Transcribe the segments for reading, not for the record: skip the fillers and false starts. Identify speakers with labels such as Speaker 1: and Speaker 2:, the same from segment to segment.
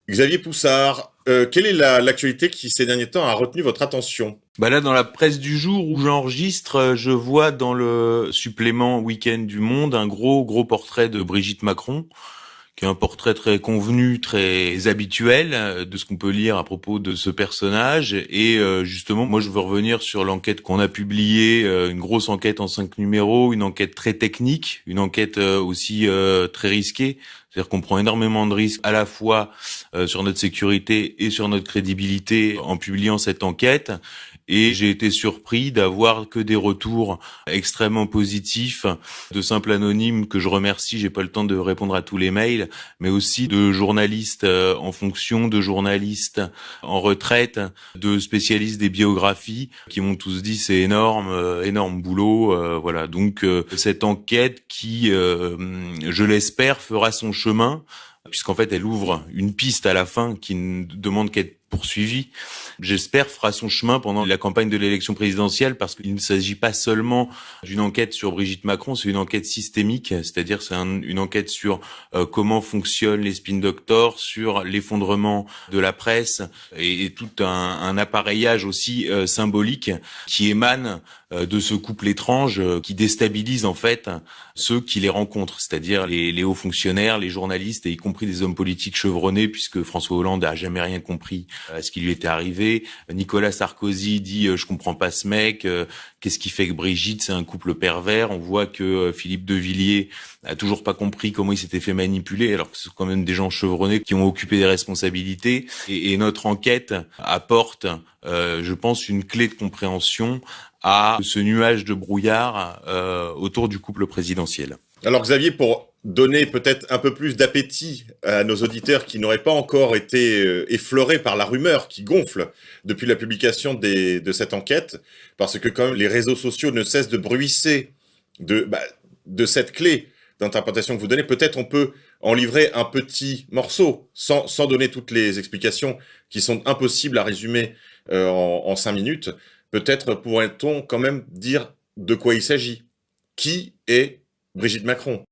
Speaker 1: Xavier Poussard, quelle est l'actualité qui ces derniers temps a retenu votre attention?
Speaker 2: Bah là, dans la presse du jour où j'enregistre, je vois dans le supplément Week-end du Monde un gros portrait de Brigitte Macron, qui est un portrait très convenu, très habituel de ce qu'on peut lire à propos de ce personnage. Et justement, moi, je veux revenir sur l'enquête qu'on a publiée, une grosse enquête en 5 numéros, une enquête très technique, une enquête aussi très risquée. C'est-à-dire qu'on prend énormément de risques à la fois sur notre sécurité et sur notre crédibilité en publiant cette enquête. Et j'ai été surpris d'avoir que des retours extrêmement positifs de simples anonymes que je remercie. J'ai pas le temps de répondre à tous les mails, mais aussi de journalistes en fonction, de journalistes en retraite, de spécialistes des biographies qui m'ont tous dit c'est énorme, énorme boulot. Voilà. Donc cette enquête qui, je l'espère, fera son chemin, puisqu'en fait elle ouvre une piste à la fin qui ne demande qu'à être poursuivie, j'espère fera son chemin pendant la campagne de l'élection présidentielle, parce qu'il ne s'agit pas seulement d'une enquête sur Brigitte Macron, c'est une enquête systémique, c'est-à-dire c'est une enquête sur comment fonctionnent les spin doctors, sur l'effondrement de la presse et tout un appareillage aussi symbolique qui émane de ce couple étrange qui déstabilise en fait ceux qui les rencontrent, c'est-à-dire les hauts fonctionnaires, les journalistes et y compris des hommes politiques chevronnés, puisque François Hollande a jamais rien compris à ce qui lui était arrivé. Nicolas Sarkozy dit je comprends pas ce mec, qu'est-ce qui fait que Brigitte c'est un couple pervers. On voit que Philippe de Villiers a toujours pas compris comment il s'était fait manipuler, alors que c'est quand même des gens chevronnés qui ont occupé des responsabilités. Et notre enquête apporte, je pense, une clé de compréhension à ce nuage de brouillard autour du couple présidentiel.
Speaker 1: Alors Xavier, pour donner peut-être un peu plus d'appétit à nos auditeurs qui n'auraient pas encore été effleurés par la rumeur qui gonfle depuis la publication de cette enquête, parce que quand même les réseaux sociaux ne cessent de bruisser de cette clé d'interprétation que vous donnez, peut-être on peut en livrer un petit morceau, sans donner toutes les explications qui sont impossibles à résumer en 5 minutes. Peut-être pourrait-on quand même dire de quoi il s'agit. Qui est Brigitte Macron?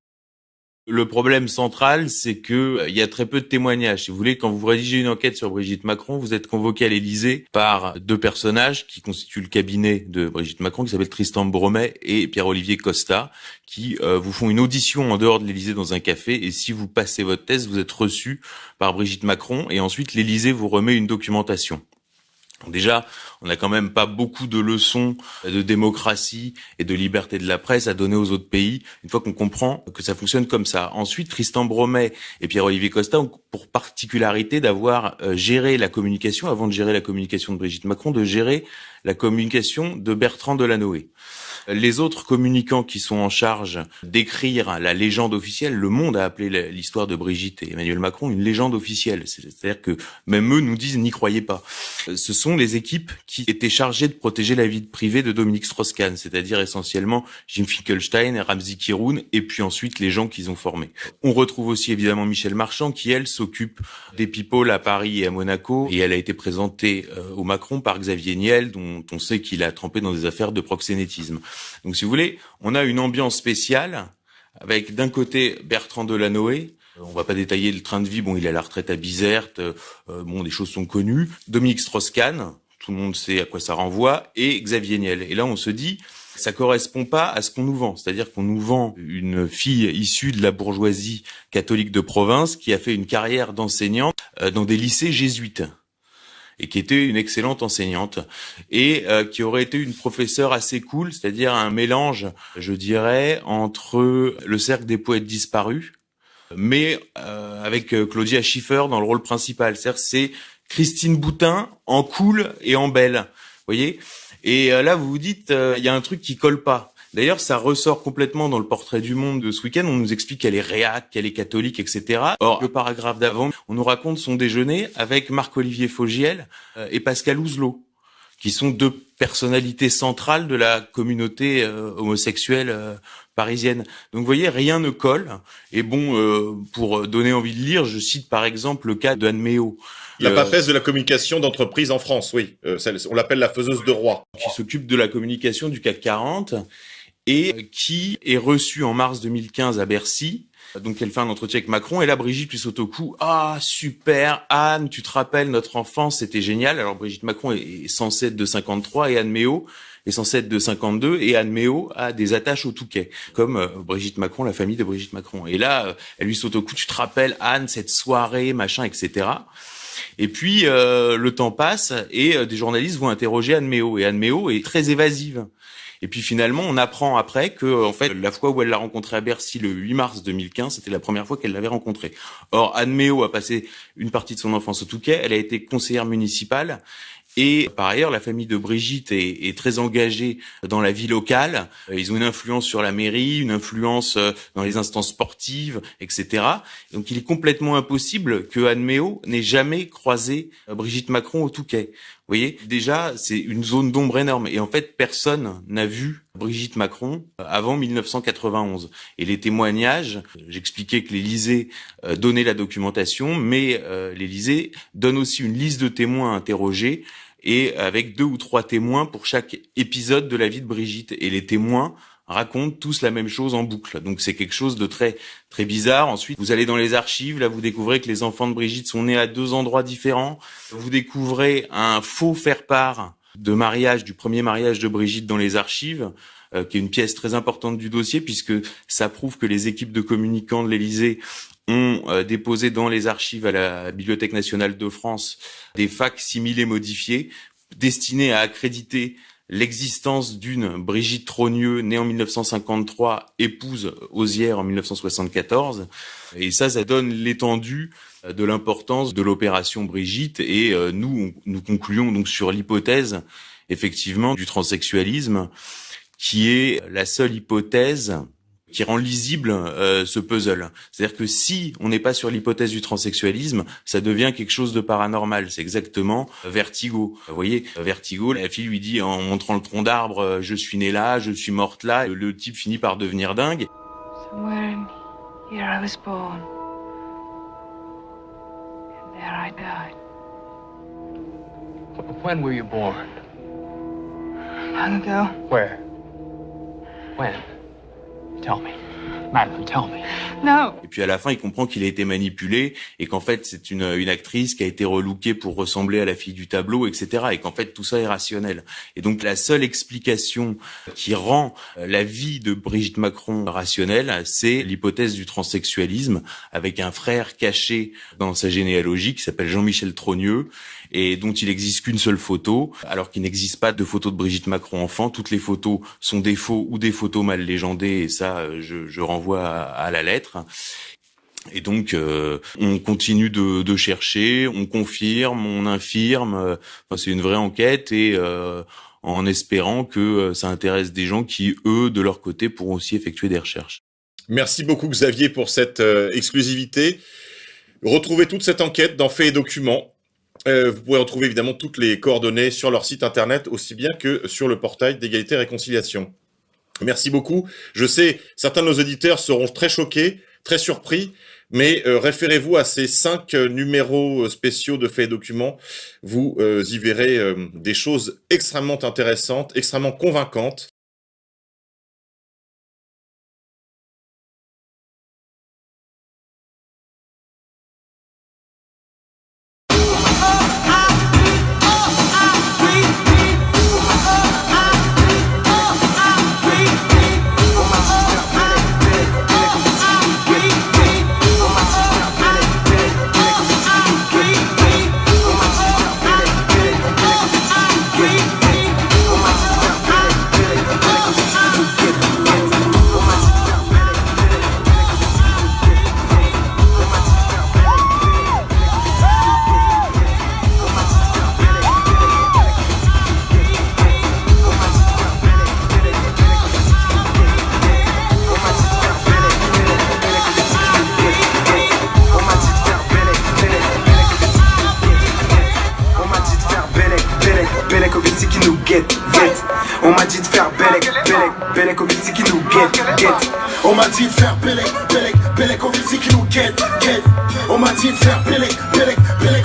Speaker 2: Le problème central, c'est que il y a très peu de témoignages. Si vous voulez, quand vous rédigez une enquête sur Brigitte Macron, vous êtes convoqué à l'Élysée par deux personnages qui constituent le cabinet de Brigitte Macron, qui s'appellent Tristan Bromet et Pierre-Olivier Costa, qui vous font une audition en dehors de l'Élysée dans un café. Et si vous passez votre test, vous êtes reçu par Brigitte Macron. Et ensuite, l'Élysée vous remet une documentation. Déjà, on n'a quand même pas beaucoup de leçons de démocratie et de liberté de la presse à donner aux autres pays, une fois qu'on comprend que ça fonctionne comme ça. Ensuite, Tristan Bromet et Pierre-Olivier Costa ont pour particularité d'avoir géré la communication, avant de gérer la communication de Brigitte Macron, de gérer la communication de Bertrand Delanoë. Les autres communicants qui sont en charge d'écrire la légende officielle, Le Monde a appelé l'histoire de Brigitte et Emmanuel Macron une légende officielle. C'est-à-dire que même eux nous disent n'y croyez pas. Ce sont les équipes qui étaient chargées de protéger la vie privée de Dominique Strauss-Kahn, c'est-à-dire essentiellement Jim Finkelstein, Ramzi Kiroun et puis ensuite les gens qu'ils ont formés. On retrouve aussi évidemment Michel Marchand qui, elle, s'occupe des people à Paris et à Monaco, et elle a été présentée au Macron par Xavier Niel, dont on sait qu'il a trempé dans des affaires de proxénétisme. Donc si vous voulez, on a une ambiance spéciale avec d'un côté Bertrand Delanoë. On va pas détailler le train de vie, bon, il est à la retraite à Bizerte, bon, des choses sont connues. Dominique Strauss-Kahn, tout le monde sait à quoi ça renvoie, et Xavier Niel. Et là, on se dit, ça correspond pas à ce qu'on nous vend. C'est-à-dire qu'on nous vend une fille issue de la bourgeoisie catholique de province qui a fait une carrière d'enseignante dans des lycées jésuites, et qui était une excellente enseignante, et qui aurait été une professeure assez cool, c'est-à-dire un mélange, je dirais, entre le cercle des poètes disparus, mais avec Claudia Schiffer dans le rôle principal. C'est Christine Boutin en cool et en belle, vous voyez. Et là, vous vous dites, il y a un truc qui colle pas. D'ailleurs, ça ressort complètement dans le portrait du Monde de ce week-end. On nous explique qu'elle est réac, qu'elle est catholique, etc. Or, le paragraphe d'avant, on nous raconte son déjeuner avec Marc-Olivier Fogiel et Pascal Ouzelot, qui sont deux personnalités centrales de la communauté homosexuelle parisienne. Donc, vous voyez, rien ne colle. Et bon, pour donner envie de lire, je cite par exemple le cas d'Anne Méot.
Speaker 1: La papesse de la communication d'entreprise en France, oui. On l'appelle la faiseuse de roi.
Speaker 2: Qui s'occupe de la communication du CAC 40 et qui est reçue en mars 2015 à Bercy Donc elle fait un entretien avec Macron et là Brigitte lui saute au cou. Ah super, Anne, tu te rappelles notre enfance, c'était génial. Alors Brigitte Macron est censée être de 53 et Anne Méot est censée être de 52 et Anne Méot a des attaches au Touquet, comme Brigitte Macron, la famille de Brigitte Macron. Et là elle lui saute au cou. Tu te rappelles Anne, cette soirée, machin, etc. Et puis le temps passe et des journalistes vont interroger Anne Méot et Anne Méot est très évasive. Et puis finalement, on apprend après que, en fait, la fois où elle l'a rencontré à Bercy le 8 mars 2015, c'était la première fois qu'elle l'avait rencontré. Or, Anne Méot a passé une partie de son enfance au Touquet. Elle a été conseillère municipale. Et par ailleurs, la famille de Brigitte est très engagée dans la vie locale. Ils ont une influence sur la mairie, une influence dans les instances sportives, etc. Donc il est complètement impossible que Anne Méot n'ait jamais croisé Brigitte Macron au Touquet. Vous voyez, déjà, c'est une zone d'ombre énorme. Et en fait, personne n'a vu Brigitte Macron avant 1991. Et les témoignages, j'expliquais que l'Élysée donnait la documentation, mais l'Élysée donne aussi une liste de témoins interrogés et avec 2 ou 3 témoins pour chaque épisode de la vie de Brigitte. Et les témoins racontent tous la même chose en boucle. Donc c'est quelque chose de très très bizarre. Ensuite, vous allez dans les archives, là vous découvrez que les enfants de Brigitte sont nés à 2 endroits différents. Vous découvrez un faux faire-part de mariage, du premier mariage de Brigitte dans les archives, qui est une pièce très importante du dossier puisque ça prouve que les équipes de communicants de l'Élysée ont déposé dans les archives à la Bibliothèque nationale de France des fac-similés modifiés destinés à accréditer l'existence d'une Brigitte Trogneux, née en 1953, épouse Osière en 1974. Et ça donne l'étendue de l'importance de l'opération Brigitte. Et nous concluons donc sur l'hypothèse, effectivement, du transsexualisme, qui est la seule hypothèse qui rend lisible ce puzzle. C'est-à-dire que si on n'est pas sur l'hypothèse du transsexualisme, ça devient quelque chose de paranormal. C'est exactement Vertigo. Vous voyez, Vertigo, la fille lui dit en montrant le tronc d'arbre, je suis né là, je suis morte là. Le type finit par devenir dingue.
Speaker 3: Somewhere in here I was born. And there I died.
Speaker 4: When were you born?
Speaker 3: Long ago.
Speaker 4: Where? When? Tell me. Madeline, tell me.
Speaker 3: No.
Speaker 2: Et puis à la fin, il comprend qu'il a été manipulé et qu'en fait, c'est une actrice qui a été relookée pour ressembler à la fille du tableau, etc. Et qu'en fait, tout ça est rationnel. Et donc, la seule explication qui rend la vie de Brigitte Macron rationnelle, c'est l'hypothèse du transsexualisme avec un frère caché dans sa généalogie qui s'appelle Jean-Michel Trogneux et dont il n'existe qu'une seule photo, alors qu'il n'existe pas de photo de Brigitte Macron enfant. Toutes les photos sont des faux ou des photos mal légendées et ça, je renvoie à la lettre. Et donc, on continue de chercher, on confirme, on infirme. Enfin, c'est une vraie enquête et en espérant que ça intéresse des gens qui, eux, de leur côté, pourront aussi effectuer des recherches.
Speaker 1: Merci beaucoup Xavier pour cette exclusivité. Retrouvez toute cette enquête dans Faits et Documents. Vous pourrez retrouver évidemment toutes les coordonnées sur leur site internet, aussi bien que sur le portail d'égalité et réconciliation. Merci beaucoup. Je sais, certains de nos auditeurs seront très choqués, très surpris, mais référez-vous à ces 5 numéros spéciaux de Faits et Documents. Vous y verrez des choses extrêmement intéressantes, extrêmement convaincantes.
Speaker 5: On m'a dit de faire Bellec, Bellec, Bellec au Vinci qui nous guette, guette. On m'a dit de faire Bellec, Bellec, Bellec au Vinci qui nous guette, guette. On m'a dit de faire Bellec, Bellec, Bellec